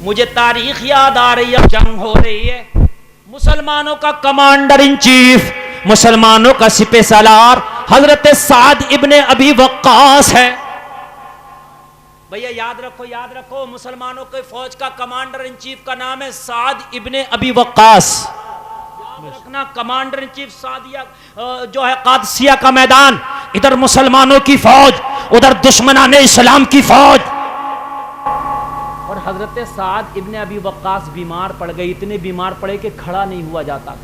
मुझे तारीख याद आ रही है, जंग हो रही है, मुसलमानों का कमांडर इन चीफ, मुसलमानों का सिपह सालार हजरत साद इब्ने अबी वक्कास है। भैया याद रखो, मुसलमानों के फौज का कमांडर इन चीफ का नाम है साद इब्ने अबी वक्कास। याद रखना, कमांडर इन चीफ सादिया जो है कादसिया का मैदान, इधर मुसलमानों की फौज, उधर दुश्मनाने इस्लाम की फौज। और हजरत साद इब्ने अबी वक्कास बीमार पड़ गए, इतने बीमार पड़े कि खड़ा नहीं हुआ जाता था।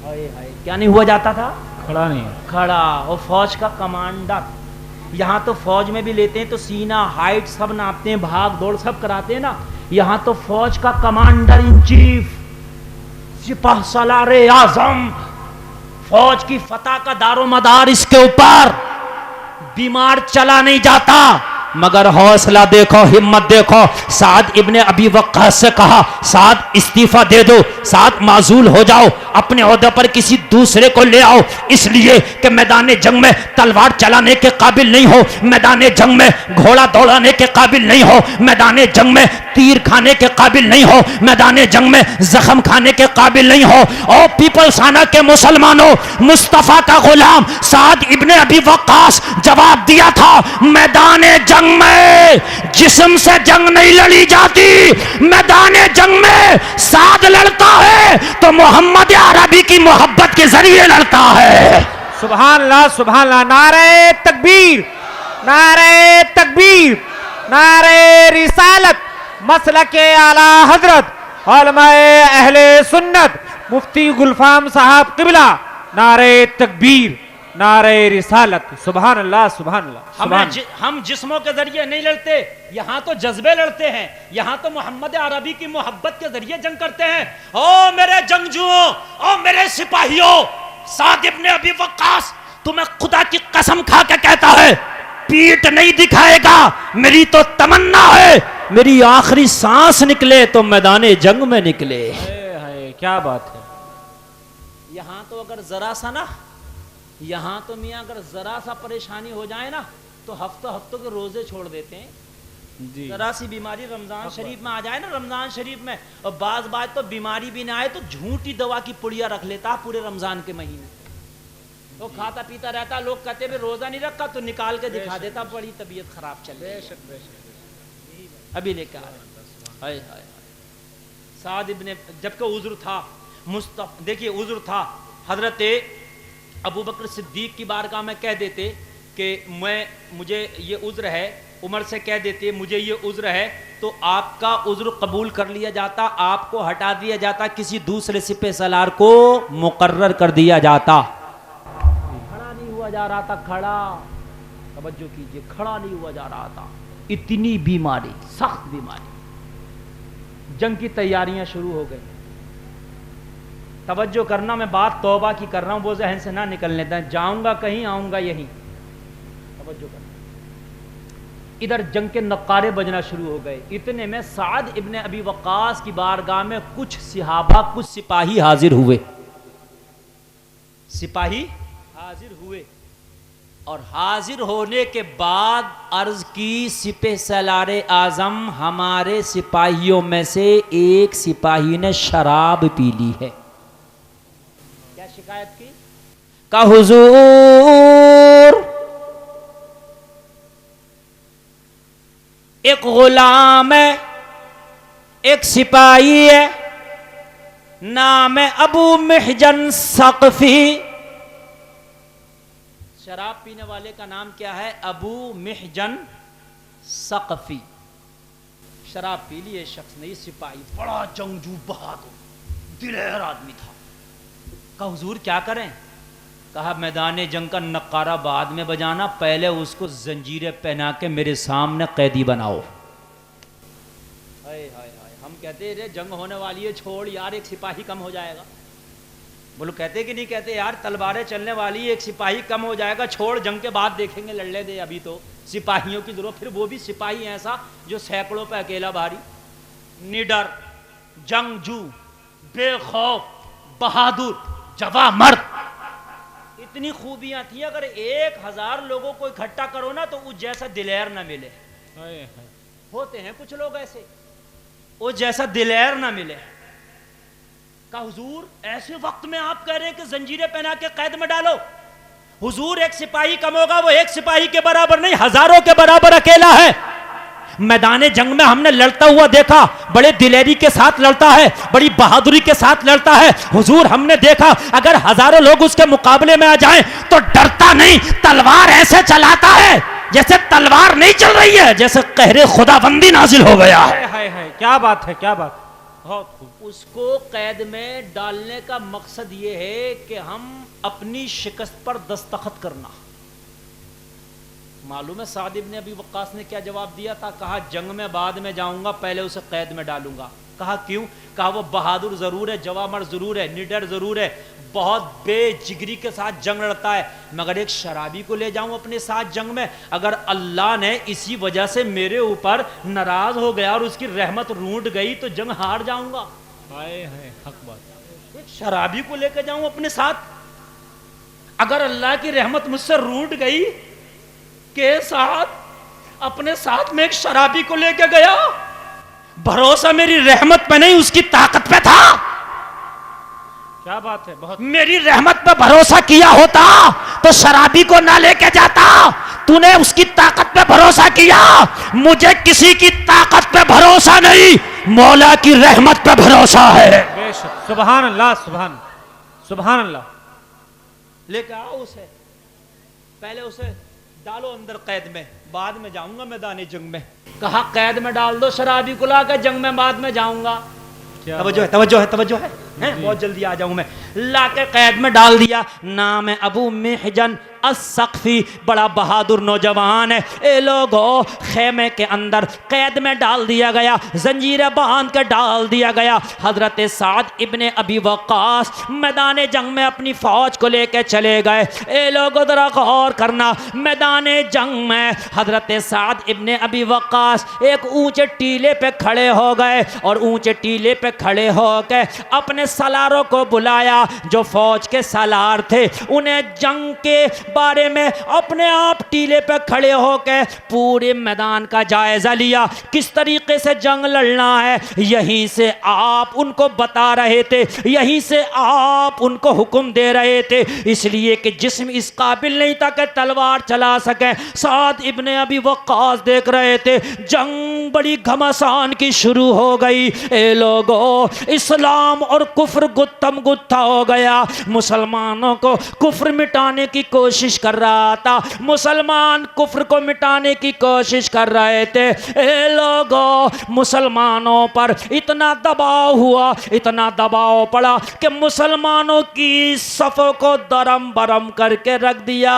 हाय हाय, क्या नहीं हुआ जाता था? खड़ा नहीं, खड़ा। और फौज का कमांडर, यहाँ तो फौज में भी लेते हैं तो सीना हाइट सब नापते हैं, भाग दौड़ सब कराते हैं ना, यहाँ तो फौज का कमांडर इन चीफ, सिपाह सलारे आजम, फौज की फतह का दारोमदार इसके ऊपर, बीमार चला नहीं जाता। मगर हौसला देखो, हिम्मत देखो, साद इब्ने अबी वक्कास से कहा साद इस्तीफा दे दो, साद माजूल हो जाओ, अपने ओहदे पर किसी दूसरे को ले आओ, इसलिए कि मैदान जंग में तलवार चलाने के काबिल नहीं हो, मैदान जंग में घोड़ा दौड़ाने के काबिल नहीं हो, मैदान जंग में तीर खाने के काबिल नहीं हो, मैदान जंग में जख्म खाने के काबिल नहीं हो। और पीपलसाना के मुसलमानों, मुस्तफा का गुलाम साद इब्ने अबी वक्कास जवाब दिया था, मैदान जंग में जिस्म से जंग नहीं लड़ी जाती, मैदान जंग में साद लड़ता है तो मोहम्मद अरबी की मोहब्बत के जरिए लड़ता है। सुभान अल्लाह, सुभान अल्लाह। नारे तकबीर, नारे तकबीर, नारे रिसालत, मसलके आला हजरत उलमाए अहले सुन्नत मुफ्ती गुलफाम साहब किबला, नारे तकबीर, नारे रिसालत। सुभान अल्लाह, सुभान अल्लाह। हम जिस्मों के जरिए नहीं लड़ते, यहाँ तो जज्बे लड़ते हैं, यहाँ तो मोहम्मद अरबी की मोहब्बत के जरिए जंग करते हैं। ओ मेरे जंगजुओं, ओ मेरे सिपाहियों, साद इब्ने अबी वक्कास तुम्हें खुदा की कसम खा के कहता है, पीठ नहीं दिखाएगा, मेरी तो तमन्ना है मेरी आखिरी सांस निकले तो मैदान जंग में निकले। क्या बात है। यहाँ तो अगर जरा सा ना, यहाँ तो मियाँ अगर जरा सा परेशानी हो जाए ना तो हफ्तों हफ्तों के रोजे छोड़ देते हैं। जरा सी बीमारी रमजान शरीफ में आ जाए ना, रमजान शरीफ में, और बाज बाज तो बीमारी भी ना आए तो झूठी दवा की पुड़िया रख लेता पूरे रमजान के महीने, तो खाता पीता रहता। लोग कहते भी रोजा नहीं रखा तो निकाल के दिखा देता, बड़ी तबीयत खराब चल रही, अभी लेकर आ रहे। साद इब्ने, जबकि उज़्र था, देखिए उज़्र था, हजरत अबू बकर सिद्दीक की बारगाह में कह देते कि मुझे ये उज़्र है, उमर से कह देते मुझे ये उज़्र है, तो आपका उज़्र कबूल कर लिया जाता, आपको हटा दिया जाता, किसी दूसरे सिपह सलार को मुकर्रर कर दिया जाता। खड़ा नहीं हुआ जा रहा था, खड़ा, तवज्जो कीजिए, खड़ा नहीं हुआ जा रहा था, इतनी बीमारी, सख्त बीमारी। जंग की तैयारियां शुरू हो गई। तवज्जो करना, मैं बात तौबा की कर रहा हूं, वो जहन से ना निकलने दें, जाऊंगा कहीं आऊंगा यहीं, तवज्जो करना। इधर जंग के नक्कारे बजना शुरू हो गए। इतने में साद इब्ने अबी वक्कास की बारगाह में कुछ सिहाबा, कुछ सिपाही हाजिर हुए, सिपाही हाजिर हुए, और हाजिर होने के बाद अर्ज की, सिपह सलारे आजम, हमारे सिपाहियों में से एक सिपाही ने शराब पी ली है। क्या शिकायत की? का हुजूर, एक गुलाम है, एक सिपाही है, नाम है अबू मिहजन सक़फ़ी। शराब पीने वाले का नाम क्या है? अबू मिहजन सक़फ़ी। शराब पी ली है शख्स ने, सिपाही बड़ा जंगजू बहादुर दिलेर आदमी था। कहा हुजूर क्या करें? कहा मैदान जंग का नक्कारा बाद में बजाना, पहले उसको जंजीरें पहना के मेरे सामने कैदी बनाओ। हाय हाय हाय, हम कहते रे जंग होने वाली है, छोड़ यार, एक सिपाही कम हो जाएगा। बोलो कहते कि नहीं कहते यार, तलवारें चलने वाली, एक सिपाही कम हो जाएगा, छोड़, जंग के बाद देखेंगे, लड़ने दे, अभी तो सिपाहियों की जरूरत। फिर वो भी सिपाही ऐसा जो सैकड़ों पे अकेला भारी, निडर, जंगजू, बेखौफ, बहादुर, जवा मर्द। इतनी खूबियां थी, अगर 1000 लोगों को इकट्ठा करो ना तो उस जैसा दिलेर ना मिले। होते हैं कुछ लोग ऐसे, वो जैसा दिलेर ना मिले। कहा हुजूर ऐसे वक्त में आप कह रहे हैं कि जंजीरें पहना के कैद में डालो। हुजूर एक सिपाही कम होगा, वो एक सिपाही के बराबर नहीं, हजारों के बराबर अकेला है। मैदान जंग में हमने लड़ता हुआ देखा, बड़े दिलेरी के साथ लड़ता है, बड़ी बहादुरी के साथ लड़ता है। हुजूर हमने देखा अगर हजारों लोग उसके मुकाबले में आ जाएं तो डरता नहीं, तलवार ऐसे चलाता है जैसे तलवार नहीं चल रही है, जैसे कहरे खुदाबंदी नाजिल हो गया है। है क्या बात है, क्या बात। बहुत खूब। उसको कैद में डालने का मकसद यह है कि हम अपनी शिकस्त पर दस्तखत करना। मालूम है साद इब्ने अबी वक्कास ने क्या जवाब दिया था? कहा जंग में बाद में जाऊंगा, पहले उसे कैद में डालूंगा। कहा क्यों? कहा वो बहादुर जरूर है, जवामर जरूर है, निडर जरूर है, बहुत बेजिगरी के साथ जंग लड़ता है, मगर एक शराबी को ले जाऊं अपने साथ जंग में, अगर अल्लाह ने इसी वजह से मेरे ऊपर नाराज हो गया और उसकी रहमत रूठ गई तो जंग हार जाऊंगा। हाय हाय, हक बात। एक शराबी को लेकर जाऊं अपने साथ, अगर अल्लाह की रहमत मुझसे रूठ गई के साथ, अपने साथ में एक शराबी को लेकर गया, भरोसा मेरी रहमत पे नहीं उसकी ताकत पे था। क्या बात है, बहुत। मेरी रहमत पे भरोसा किया होता तो शराबी को ना लेके जाता। तूने उसकी ताकत पे भरोसा किया, मुझे किसी की ताकत पे भरोसा नहीं, मौला की रहमत पे भरोसा है। बेशक, सुभान अल्लाह, सुभान अल्लाह। लेके आओ उसे, पहले उसे डालो अंदर कैद में, बाद में जाऊंगा मैदान जंग में। कहा कैद में डाल दो शराबी को, लाकर जंग में बाद में जाऊंगा। तवज्जो है, तवज्जो है, तवज्जो है, बहुत जल्दी आ जाऊं मैं। लाके कैद में डाल दिया। नाम है अबू मिहजन अस्सक़फ़ी, बड़ा बहादुर नौजवान है। ए लोगों, खेमे के अंदर कैद में डाल दिया गया, जंजीरें बांध के डाल दिया गया। हजरत साद इब्ने अबी वक्कास मैदान जंग में अपनी फौज को लेके चले गए। ए लोगों जरा गौर करना, मैदान जंग में हजरत साद इब्ने अबी वक्कास एक ऊंचे टीले पे खड़े हो गए और ऊंचे टीले पे खड़े होकर अपने सलारों को बुलाया। जो फौज के सलार थे उन्हें जंग के बारे में अपने आप टीले पे खड़े होकर पूरे मैदान का जायजा लिया, किस तरीके से जंग लड़ना है। यहीं से आप उनको बता रहे थे, यहीं से आप उनको हुक्म दे रहे थे, इसलिए कि जिस्म इस काबिल नहीं था कि तलवार चला सके। साद इब्ने अबी वक्कास देख रहे थे जंग बड़ी घमासान की शुरू हो गई। ए लोगों, इस्लाम और कुफ्र गुत्थम गुत्था हो गया। मुसलमानों को कुफ्र मिटाने की कोशिश कर रहा था, मुसलमान कुफ्र को मिटाने की कोशिश कर रहे थे। ए लोगों, मुसलमानों पर इतना दबाव हुआ, इतना दबाव पड़ा कि मुसलमानों की सफ़ों को दरम बरम करके रख दिया।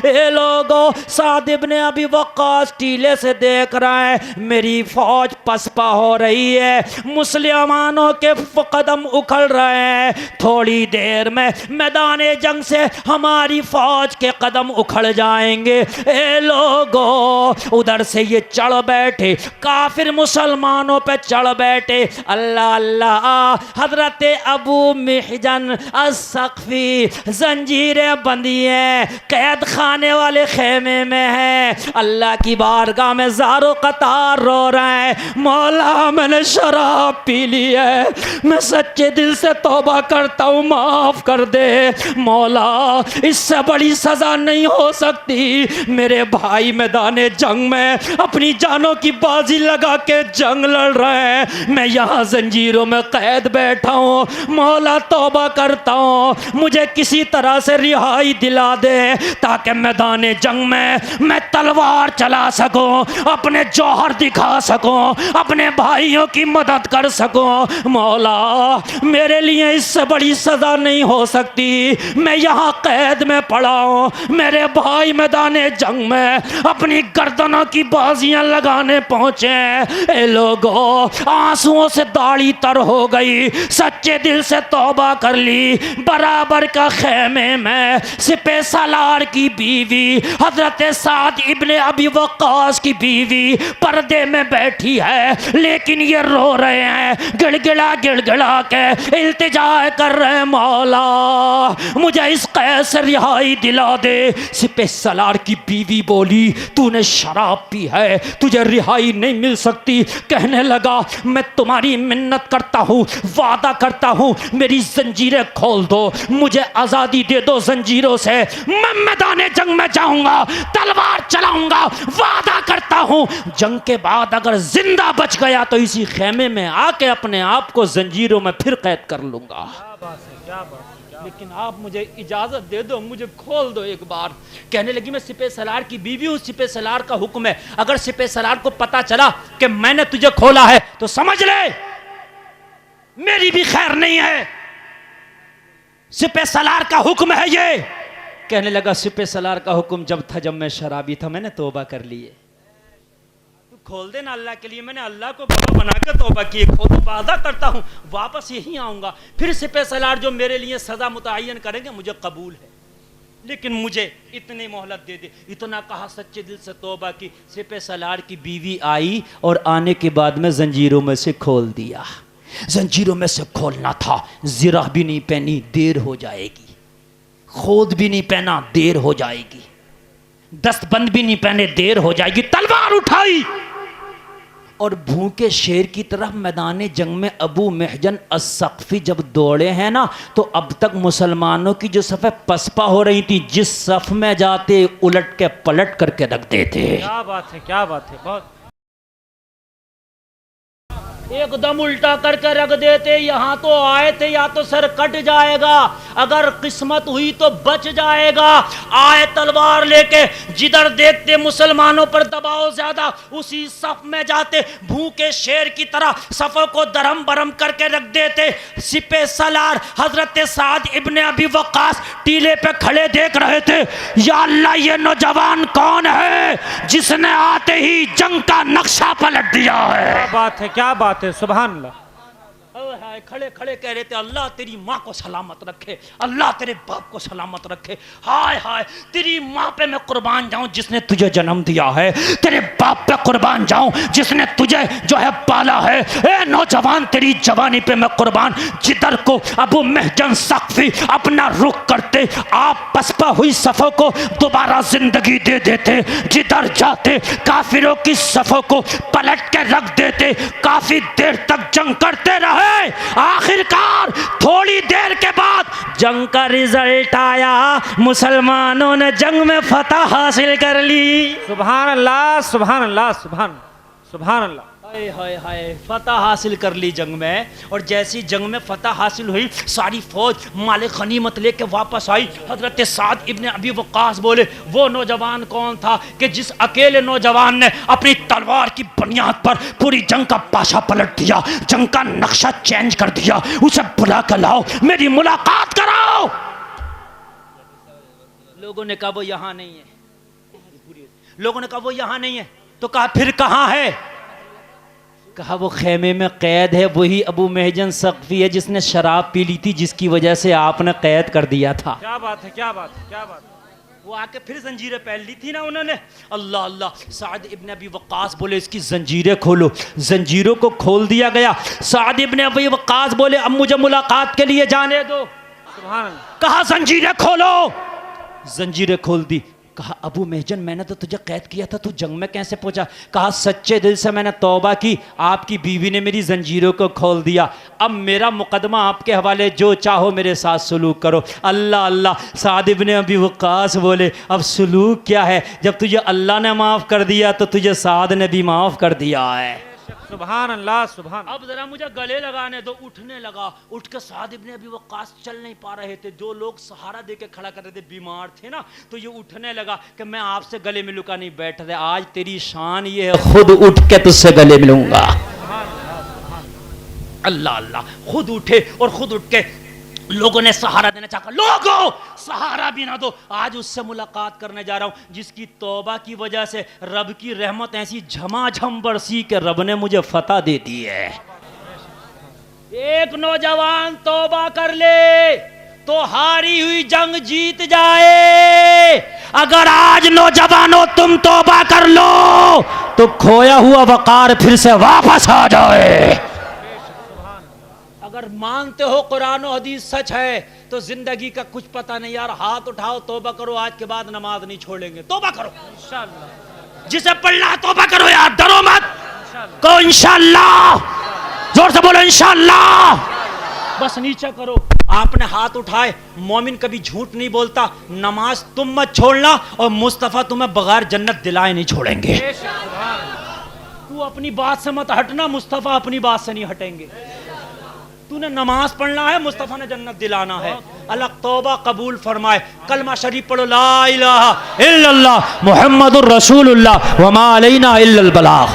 ए लोगों, साद इब्ने अबी वक्कास टीले से देख रहे हैं मेरी फौज पसपा हो रही है, मुसलमानों के कदम उखड़ रहे हैं, थोड़ी देर में मैदान जंग से हमारी फौज के कदम उखड़ जाएंगे। ए लोगों, उधर से ये चढ़ बैठे, काफिर मुसलमानों पे चढ़ बैठे। अल्लाह अल्लाह, हजरत अबू मिहजन अस्सक़फ़ी जंजीरें बंधी हैं, कैद खाने वाले खेमे में हैं, अल्लाह की बारगाह में ज़ारो कतार रो रहे हैं, मौला मैंने शराब पी ली है, मैं सच्चे दिल से तौबा करता हूँ, माफ़ कर दे मौला, इससे बड़ी सज़ा नहीं हो सकती। मेरे भाई मैदान जंग में अपनी जानों की बाजी लगा के जंग लड़ रहे हैं, मैं यहाँ जंजीरों में कैद बैठा हूँ, मौला तौबा करता हूँ, मुझे किसी तरह से रिहाई दिला दे ताकि मैदान जंग में मैं तलवार चला सकूँ, अपने जौहर दिखा सकूँ, अपने भाइयों की मदद कर सकूँ। मौला, मेरे लिए इससे बड़ी सज़ा नहीं हो सकती, मैं यहाँ कैद में पड़ा हूँ, मेरे भाई मैदान जंग में अपनी गर्दनों की बाजियां लगाने पहुंचे। ए लोगों, आंसुओं से दाढ़ी तर हो गई, सच्चे दिल से तौबा कर ली। बराबर का खेमे में सिपे सलार की बीवी हजरत साद इब्ने अबी वक्कास की बीवी पर्दे में बैठी है, लेकिन ये रो रहे हैं, गिड़गिड़ा गिड़गिड़ा के इल्तिजा कर रहे हैं, मौला मुझे इस कैद से रिहाई दिला दे। सिपह सलार की बीवी बोली, तूने शराब पी है, तुझे रिहाई नहीं मिल सकती। कहने लगा, मैं तुम्हारी मिन्नत करता हूँ, वादा करता हूँ, मेरी जंजीरें खोल दो, मुझे आज़ादी दे दो जंजीरों से, मैं मैदाने जंग में जाऊंगा, तलवार चलाऊंगा, वादा करता हूँ जंग के बाद अगर जिंदा बच गया तो इसी खेमे में आके अपने आप को जंजीरों में फिर कैद कर लूंगा। क्या बात है, लेकिन आप मुझे इजाजत दे दो, मुझे खोल दो एक बार। कहने लगी, मैं सिपह सलार की बीवी हूं, सिपह सलार का हुक्म है, अगर सिपह सलार को पता चला कि मैंने तुझे खोला है तो समझ ले मेरी भी खैर नहीं है, सिपह सलार का हुक्म है ये। कहने लगा, सिपह सलार का हुक्म जब था, जब मैं शराबी था, मैंने तौबा कर ली है, तू खोल देना अल्लाह के लिए, मैंने अल्लाह को गवाह बनाकर तौबा की, खोल, वादा करता हूं वापस यहीं आऊंगा, फिर सिपह सलार जो मेरे लिए सजा मुतय्यन करेंगे मुझे कबूल है, लेकिन मुझे इतनी मोहलत दे दे। इतना कहा, सच्चे दिल से तौबा की। सिपह सलार की बीवी आई और आने के बाद में जंजीरों में से खोल दिया। जंजीरों में से खोलना था, जिरा भी नहीं पहनी, देर हो जाएगी, खोद भी नहीं पहना, देर हो जाएगी, दस्तबंद भी नहीं पहने, देर हो जाएगी। तलवार उठाई और भूखे शेर की तरह मैदान जंग में अबू महजन अस्सक़फ़ी जब दौड़े हैं ना, तो अब तक मुसलमानों की जो सफ़े पसपा हो रही थी, जिस सफ़ में जाते उलट के पलट करके रख देते। क्या बात है, क्या बात है, बहुत एकदम उल्टा करके रख देते। यहाँ तो आए थे, या तो सर कट जाएगा, अगर किस्मत हुई तो बच जाएगा। आए तलवार लेके, जिधर देखते मुसलमानों पर दबाव ज्यादा, उसी सफ में जाते, भूखे शेर की तरह सफों को दरम बरम करके रख देते। सिपह सलार हजरत साद इब्ने अबी वक्कास टीले पे खड़े देख रहे थे, या अल्लाह ये नौजवान कौन है जिसने आते ही जंग का नक्शा पलट दिया है। क्या बात है, क्या बात है, सुभान अल्लाह। खड़े खड़े कह रहे थे, अल्लाह तेरी माँ को सलामत रखे, अल्लाह तेरे बाप को सलामत रखे। हाय हाय, तेरी माँ पे मैं कुर्बान जाऊं जिसने तुझे जन्म दिया है, तेरे बाप पे कुर्बान जाऊं जिसने तुझे जो है पाला है। ए नौजवान, तेरी जवानी पे मैं कुर्बान। जिधर को अबू महजन सक़फ़ी अपना रुख करते, आप पसपा हुई सफ़ों को दोबारा जिंदगी दे देते, जिधर जाते काफिरों की सफ़ों को पलट के रख देते। काफी देर तक जंग करते रहे, आखिरकार थोड़ी देर के बाद जंग का रिजल्ट आया, मुसलमानों ने जंग में फतह हासिल कर ली। सुभान अल्लाह, सुभान अल्लाह, सुभान सुभान अल्लाह। हाय हाय हाय, फतह हासिल कर ली जंग में। और जैसी जंग में फतह हासिल हुई, सारी फौज माल गनीमत लेके वापस आई। हजरत साद इब्ने अबी वक्कास बोले, वो नौजवान कौन था कि जिस अकेले नौजवान ने अपनी तलवार की बुनियाद पर पूरी जंग का पाशा पलट दिया, जंग का नक्शा चेंज कर दिया, उसे बुला कर लाओ, मेरी मुलाकात कराओ। लोगों ने कहा वो यहां नहीं है, लोगों ने कहा वो यहां नहीं है, तो कहा फिर कहां है? कहा वो खेमे में कैद है, वही अबू महजन सक़फ़ी है जिसने शराब पी ली थी, जिसकी वजह से आपने कैद कर दिया था। क्या बात है, क्या बात है, क्या बात है। वो आके फिर जंजीरें पहन ली थी ना उन्होंने। अल्लाह अल्लाह, साद इब्ने अबी वक्कास बोले इसकी जंजीरें खोलो। जंजीरों को खोल दिया गया। साद इब्ने अबी वक्कास बोले अब मुझे मुलाकात के लिए जाने दो। सुभान अल्लाह। कहा जंजीरें खोलो, जंजीरें खोल दी। कहा अबू महजन मैंने तो तुझे कैद किया था, तू जंग में कैसे पहुंचा? कहा सच्चे दिल से मैंने तौबा की, आपकी बीवी ने मेरी जंजीरों को खोल दिया, अब मेरा मुकदमा आपके हवाले, जो चाहो मेरे साथ सुलूक करो। अल्लाह अल्लाह, साद इब्ने अबी वक्कास बोले अब सुलूक क्या है, जब तुझे अल्लाह ने माफ़ कर दिया तो तुझे साद ने भी माफ़ कर दिया है। सुभान अल्लाह, सुभान। अब जरा मुझे गले लगाने दो। उठने लगा। उठ के साद इब्ने अबी वक्कास चल नहीं पा रहे थे, जो लोग सहारा दे के खड़ा कर रहे थे बीमार थे ना, तो ये उठने लगा कि मैं आपसे गले मिलूंगा नहीं, बैठ रहे, आज तेरी शान ये है, खुद उठ के तुझसे गले मिलूंगा। अल्लाह अल्लाह, खुद उठे और खुद उठ के लोगों ने सहारा देना चाहा, लोगों सहारा भी ना दो, आज उससे मुलाकात करने जा रहा हूं जिसकी तौबा की वजह से रब की रहमत ऐसी झमाझम बरसी के रब ने मुझे फतह दे दी है। एक नौजवान तौबा कर ले तो हारी हुई जंग जीत जाए। अगर आज नौजवानों तुम तौबा कर लो तो खोया हुआ वकार फिर से वापस आ जाए। अगर मानते हो कुरान और हदीस सच है तो जिंदगी का कुछ पता नहीं यार, हाथ उठाओ, तौबा करो, आज के बाद नमाज नहीं छोड़ेंगे, तौबा करो इंशाअल्लाह। जिसे पढ़ना है तौबा करो यार, डरो मत, कहो इंशाअल्लाह, जोर से बोलो इंशाअल्लाह। बस नीचे करो, आपने हाथ उठाए। मोमिन कभी झूठ नहीं बोलता। नमाज तुम मत छोड़ना और मुस्तफा तुम्हें बगैर जन्नत दिलाए नहीं छोड़ेंगे। तू अपनी बात से मत हटना, मुस्तफा अपनी बात से नहीं हटेंगे। तूने नमाज पढ़ना है, मुस्तफा ने जन्नत दिलाना है। अल्लाह तौबा कबूल फरमाए। कलमा शरीफ पढ़ो, ला इलाहा इल्लल्लाह मुहम्मदुर रसूलुल्लाह व मा अलैना इल्लल बलाग।